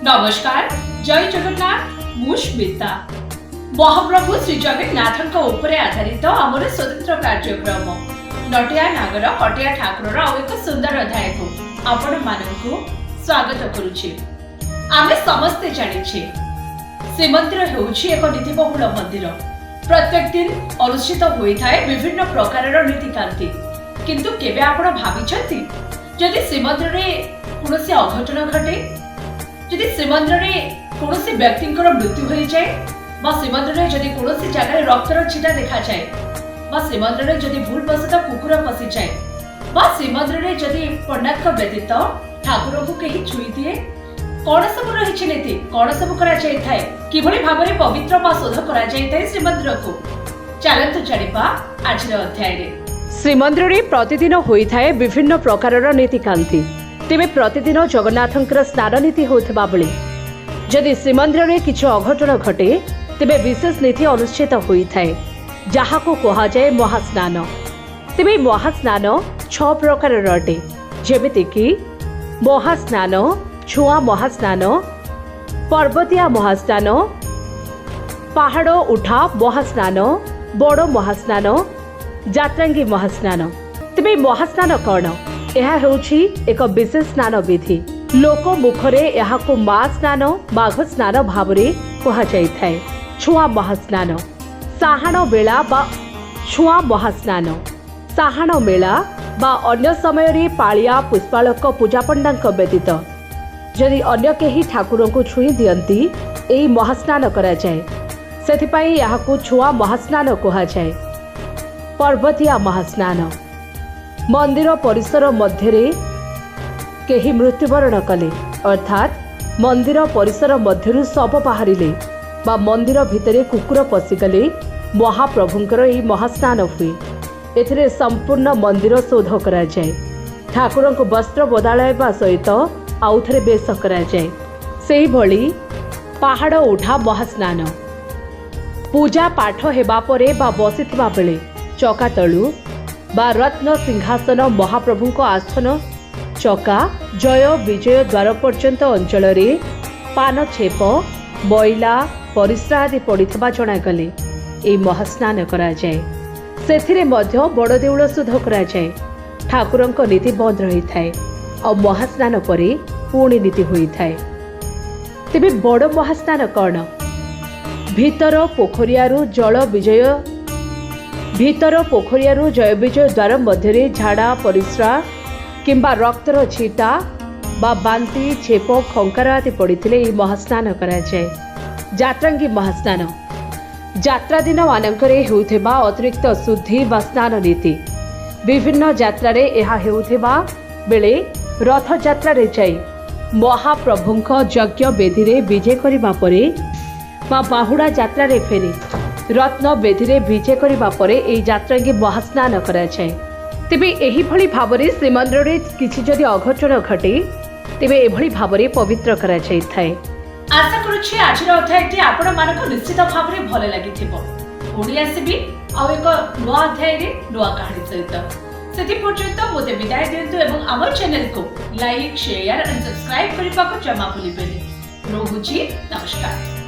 नमस्कार जय जगन्नाथ मुस्मिता महाप्रभु श्री जगन्नाथ आधारित आमर स्वतंत्र कार्यक्रम नटिया नागर हटिया ठाकुर एक सुंदर अध्याय को आपण मानकु स्वागत करुछि। आमे समस्ते जानिछे श्रीमंदिर हेउछि एक नीतिबहुल मंदिर। प्रत्येक दिन अनुष्ठित होइथाय विभिन्न प्रकारर नीतिकांति, किंतु केबे आपण भाबिछंती जदि श्रीमंदिर रे कोनोसी अघटन घटे, जदि श्रीमंदिर रे कोनोसी व्यक्तिंकर मृत्यु होई जाय बा श्रीमंदिर रे जदि कोनोसी जगह रक्तर छिटा देखा जाय बा श्रीमंदिर रे जदि भूल बसत कुकुर पसी जाय बा श्रीमंदिर रे जदि पंडित का व्यतीत ठाकुर को कहीं छुई दिए, कौन सब रही नीति, कौन सब करा जाय थाए, किभली भाबरे पवित्र बा शोध करा जाय थाए श्रीमंदिर को। चलंतु जानिबा आजिर अध्याय रे। श्रीमंदिर रे प्रतिदिन होई थाए विभिन्न प्रकारर नीतिकांति। तेबे प्रतिदिन जगन्नाथंकर स्नान नीति होथबा बेले जदि श्रीमंदिर रे किछ अघटन घटे तेबे विशेष नीति अनुष्ठित होई थाए, जाहाको कहा जाए महास्नान। तेबे महास्नान 6 प्रकारर अटे, जेमिति कि महास्नान, छुआ महास्नान, पर्वतिया महास्नान, पहाड़ उठा महास्नान, बड़ महास्नान, जात्रांगी महास्नान। तेबे महास्नान कौन? यह होछि एक विशेष स्नान विधि। लोक मुखरे यहाको मा स्नान, माघ स्नान भावरे कहा जाइथाय। छुआ महास्नान, साहाण बेला बा छुआ महास्नान, साहाण मेला बा अन्य समय रे पालिया पुष्पालक पूजा पंडांक व्यतीत जदि अन्य केही ठाकुर को छुई दियंती एही महास्नान करा जाय, सेथिपाई यहाको छुआ महास्नान कहा जाय। पर्वतिया महास्नान, मंदिर परिसर मध्यरे केही मृत्युवरण कले अर्थात मंदिर परिसर मध्यरु शव बाहरिले बा मंदिर भितरे कुकुर पशिगले महाप्रभुंकर एही महास्नान हुए। एथिरे संपूर्ण मंदिर शोध करा जाय, ठाकुर को वस्त्र बदलाइबा सहित आउ थरे बेश करा जाय। सेही भली पहाड़ उठा महास्नान, पूजा पाठ हेबा परे बा बसिथिबा बेले चका तळु बा रत्न सिंहासन महाप्रभु को आसन चका जय विजय द्वार पर्यंत अंचल रे पान छेप बैला परिस्रा आदि पड़िथबा जणागले ए महास्नान करा जाय। सेथिरे मध्य बड़ देउळ शुद्ध करा जाय। ठाकुरंक नीति बंद रही थाए और महास्नान परे पुणी नीति होई थाए। तेबे बड़ महास्नान कौन? भीतर पोखरियारू जय विजय द्वार मध्यरे झाड़ा परिस्रा किंबा रक्तर छीटा बा बांती छेप खंकार आदि पड़िथिले ई महास्नान करा जाय। जात्रांगी महास्नान, यात्रा दिन मानकरे हेउथेबा अतिरिक्त शुद्धि बा स्नान नीति। विभिन्न यात्रा रे एहा हेउथेबा बेले रथ यात्रा रे जाई महाप्रभुंक यज्ञ बेदी रे विजय करिबा परे बा बाहुड़ा यात्रा रे फेरी रत्न बेदी रे विजय करिबा परे एई यात्रांगी महास्नान करा जाय। तेबे एही भली भाबरे श्रीमंदिर रे किछि जदि अघटन घटे तेबे एभली भाबरे पवित्र करा जाय थाए। आशा करूछि आजिर अध्यायटी आपण मानको निश्चित भाबरे भल लागिथिबो। पुणी आसीबी आ एक नुआ अध्याय रे नुआ कहानी सहित। सेति पर्यंत मोते विदाय दियंतु एवं हमर चैनल को लाइक शेयर एंड सब्सक्राइब करबाको जमा भूलिबेनी। रहुछि नमस्कार।